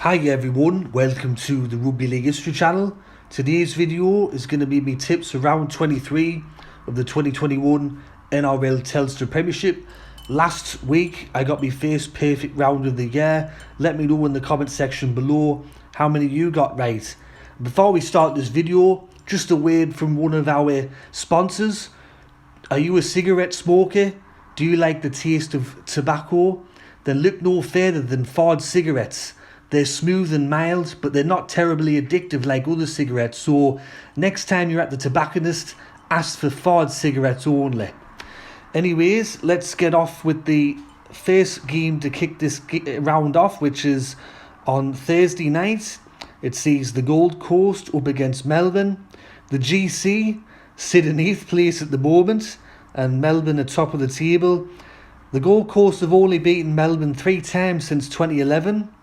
Hi everyone, welcome to the Rugby League History channel. Today's video is going to be my tips for round 23 of the 2021 NRL Telstra Premiership. Last week I got my first perfect round of the year. Let me know in the comment section below how many you got right. Before we start this video, just a word from one of our sponsors. Are you a cigarette smoker? Do you like the taste of tobacco? Then look no further than Ford cigarettes. They're smooth and mild, but they're not terribly addictive like other cigarettes. So next time you're at the tobacconist, ask for Ford cigarettes only. Anyways, let's get off with the first game to kick this round off, which is on Thursday night. It sees the Gold Coast up against Melbourne. The GC sit in 8th place at the moment, and Melbourne at top of the table. The Gold Coast have only beaten Melbourne 3 times since 2011.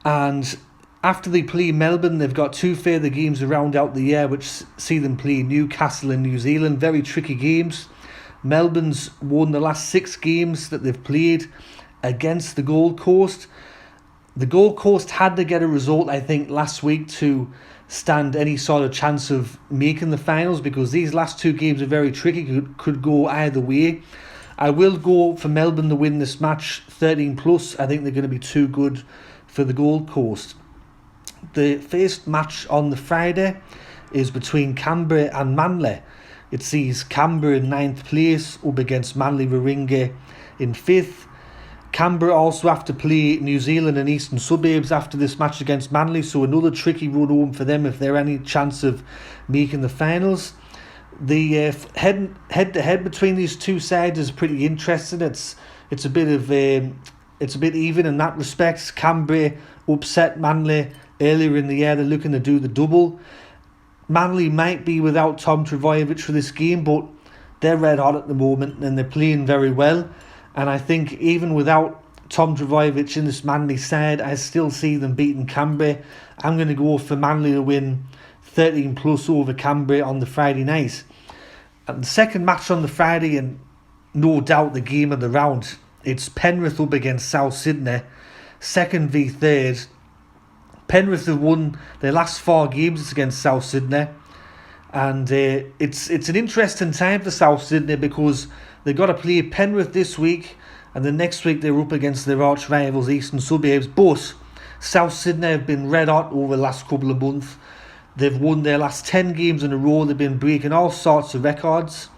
And after they play Melbourne, they've got 2 further games to round out the year, which see them play Newcastle and New Zealand. Very tricky games. Melbourne's won the last 6 games that they've played against the Gold Coast. The Gold Coast had to get a result, I think, last week to stand any sort of chance of making the finals, because these last 2 games are very tricky, could go either way. I will go for Melbourne to win this match 13 plus. I think they're going to be too good for the Gold Coast. The first match on the Friday is between Canberra and Manly. It sees Canberra in 9th place up against Manly Warringah in 5th. Canberra also have to play New Zealand and Eastern Suburbs after this match against Manly, so another tricky run home for them if they're any chance of making the finals. The head-to-head between these two sides is pretty interesting. It's a bit even in that respect. Canberra upset Manly earlier in the year. They're looking to do the double. Manly might be without Tom Trbojevic for this game, but they're red hot at the moment and they're playing very well. And I think even without Tom Trbojevic in this Manly side, I still see them beating Canberra. I'm going to go for Manly to win 13 plus over Canberra on the Friday night. And the second match on the Friday, and no doubt the game of the round, it's Penrith up against South Sydney, 2nd v 3rd. Penrith have won their last 4 games against South Sydney, and it's an interesting time for South Sydney because they've got to play Penrith this week, and the next week they're up against their arch rivals Eastern Suburbs. But South Sydney have been red hot over the last couple of months. They've won their last 10 games in a row. They've been breaking all sorts of records.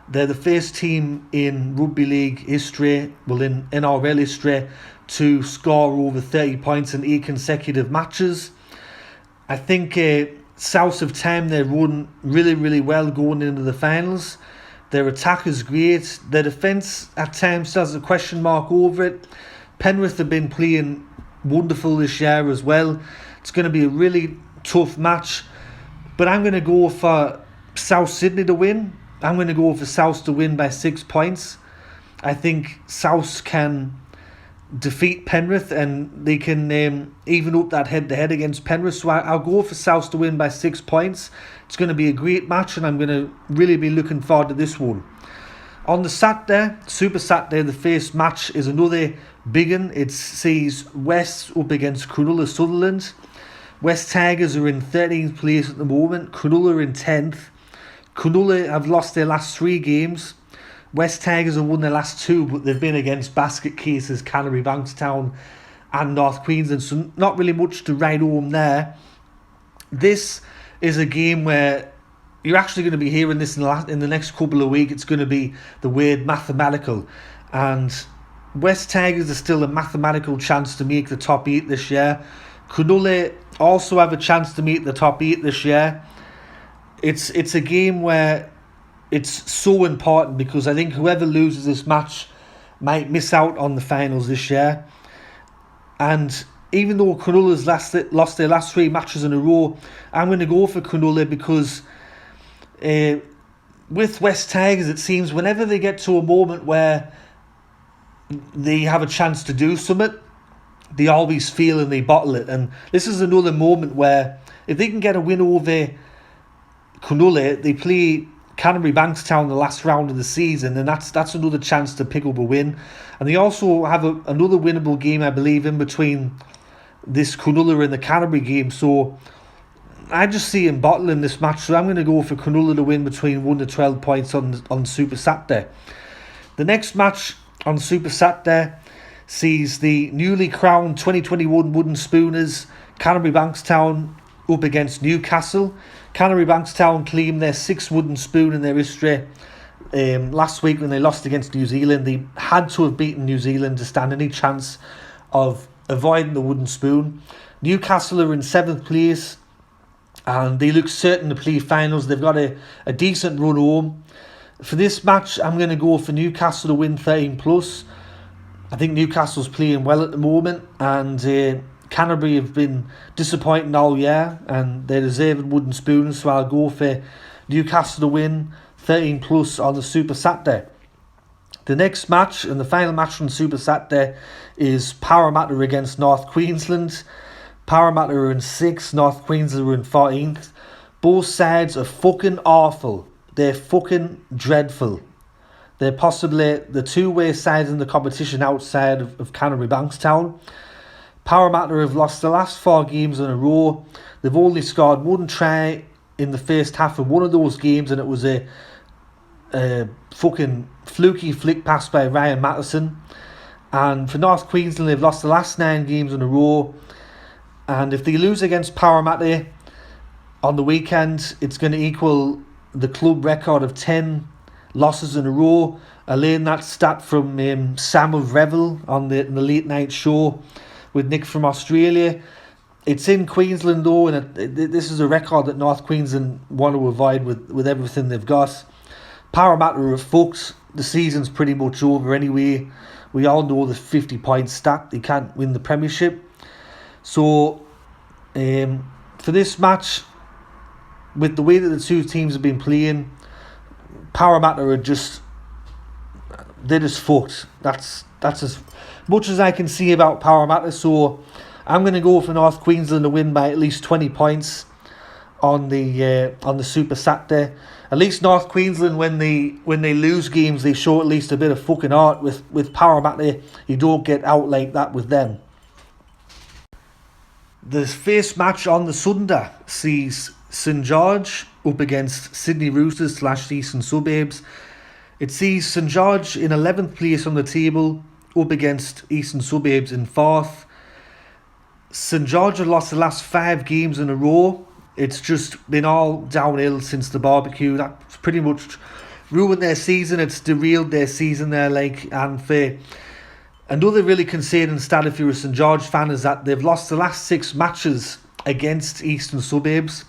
They're the first team in Rugby League history, well in NRL history, to score over 30 points in 8 consecutive matches. I think South have timed their run really, really well going into the finals. Their attack is great. Their defence at times has a question mark over it. Penrith have been playing wonderful this year as well. It's going to be a really tough match, but I'm going to go for South Sydney to win. I'm going to go for South to win by 6 points. I think South can defeat Penrith and they can even up that head-to-head against Penrith. So I'll go for South to win by 6 points. It's going to be a great match and I'm going to really be looking forward to this one. On the Saturday, Super Saturday, the first match is another big one. It sees West up against Cronulla Sutherland. West Tigers are in 13th place at the moment. Cronulla are in 10th. Cronulla have lost their last 3 games. West Tigers have won their last 2, but they've been against basket cases, Canterbury, Bankstown and North Queensland, so not really much to write home there. This is a game where you're actually going to be hearing this in the next couple of weeks. It's going to be the word mathematical, and West Tigers are still a mathematical chance to make the top 8 this year. Cronulla also have a chance to make the top 8 this year. It's a game where it's so important because I think whoever loses this match might miss out on the finals this year. And even though Cronulla's lost their last 3 matches in a row, I'm going to go for Cronulla because with West Tigers, it seems whenever they get to a moment where they have a chance to do something, they always feel and they bottle it. And this is another moment where if they can get a win over Cronulla, they play Canterbury Bankstown the last round of the season, and that's another chance to pick up a win. And they also have another winnable game, I believe, in between this Cronulla in the Canterbury game. So I just see him bottling this match. So I'm going to go for Cronulla to win between 1 to 12 points on Super Saturday. The next match on Super Saturday sees the newly crowned 2021 Wooden Spooners Canterbury Bankstown up against Newcastle. Canterbury Bankstown claimed their 6th wooden spoon in their history last week when they lost against New Zealand. They had to have beaten New Zealand to stand any chance of avoiding the wooden spoon. Newcastle are in 7th place and they look certain to play finals. They've got a decent run home. For this match, I'm going to go for Newcastle to win 13 plus. I think Newcastle's playing well at the moment, and Canterbury have been disappointing all year, and they're deserving wooden spoons, so I'll go for Newcastle to win 13 plus on the Super Saturday. The next match, and the final match on Super Saturday, is Parramatta against North Queensland. Parramatta are in 6th, North Queensland are in 14th. Both sides are fucking awful. They're fucking dreadful. They're possibly the two worst sides in the competition outside of Canterbury Bankstown. Parramatta have lost the last 4 games in a row. They've only scored 1 try in the first half of one of those games, and it was a fucking fluky flick pass by Ryan Matheson. And for North Queensland, they've lost the last 9 games in a row. And if they lose against Parramatta on the weekend, it's going to equal the club record of 10 losses in a row. I learned that stat from Sam of Revel on the late night show with Nick from Australia. It's in Queensland though, and this is a record that North Queensland want to avoid with everything they've got. Parramatta are fucked. The season's pretty much over anyway. We all know the 50 points stat. They can't win the Premiership. So for this match, with the way that the two teams have been playing, Parramatta are they're just fucked. That's as much as I can see about Parramatta. So I'm going to go for North Queensland to win by at least 20 points on the Super Saturday. At least North Queensland, when they lose games, they show at least a bit of fucking art. With Parramatta, you don't get out like that with them. The first match on the Sunday sees St George up against Sydney Roosters / Eastern Suburbs. It sees St George in 11th place on the table up against Eastern Suburbs in 4th. St George have lost the last 5 games in a row. It's just been all downhill since the barbecue. That's pretty much ruined their season. It's derailed their season there, and for another really concerning stat if you're a St George fan is that they've lost the last 6 matches against Eastern Suburbs.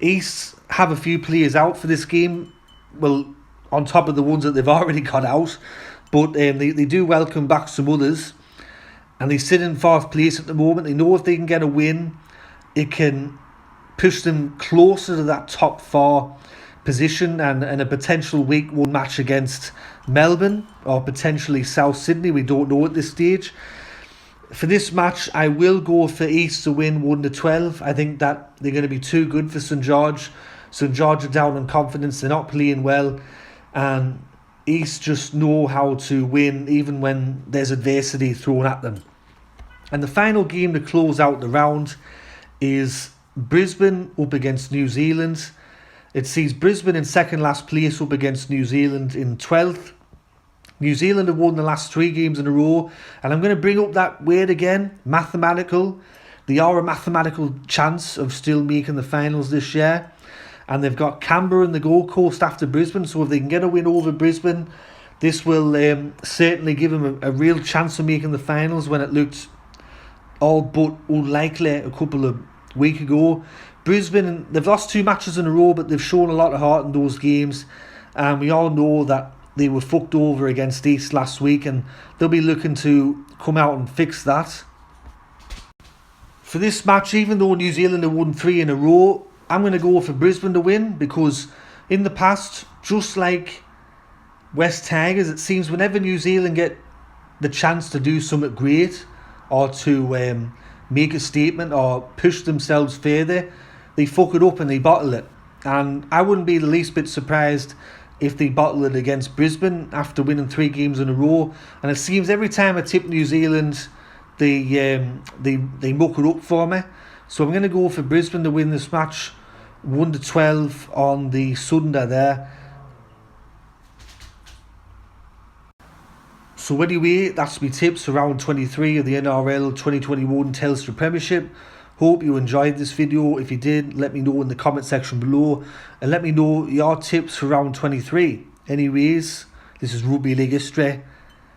East have a few players out for this game, well, on top of the ones that they've already got out, but they do welcome back some others, and they sit in 4th place at the moment. They know if they can get a win, it can push them closer to that top 4 position and a potential week 1 match against Melbourne or potentially South Sydney. We don't know at this stage. For this match, I will go for East to win 1 to 12. I think that they're going to be too good for St George. St George are down in confidence. They're not playing well. And East just know how to win even when there's adversity thrown at them. And the final game to close out the round is Brisbane up against New Zealand. It sees Brisbane in 2nd last place up against New Zealand in 12th. New Zealand have won the last 3 games in a row, and I'm going to bring up that word again, mathematical. They are a mathematical chance of still making the finals this year, and they've got Canberra and the Gold Coast after Brisbane, so if they can get a win over Brisbane, this will certainly give them a real chance of making the finals when it looked all but unlikely a couple of weeks ago. Brisbane, they've lost 2 matches in a row, but they've shown a lot of heart in those games, and we all know that they were fucked over against East last week, and they'll be looking to come out and fix that. For this match, even though New Zealand have won 3 in a row, I'm going to go for Brisbane to win, because in the past, just like West Tigers, it seems whenever New Zealand get the chance to do something great or to make a statement or push themselves further, they fuck it up and they bottle it. And I wouldn't be the least bit surprised if they bottle it against Brisbane after winning 3 games in a row. And it seems every time I tip New Zealand, they muck it up for me. So I'm going to go for Brisbane to win this match, 1-12 on the Sunday there. So anyway, that's my tips for round 23 of the NRL 2021 Telstra Premiership. Hope you enjoyed this video. If you did, let me know in the comment section below, and let me know your tips for round 23. Anyways, this is Rugby League History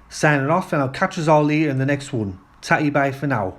signing off, and I'll catch us all later in the next one. Tatty bye for now.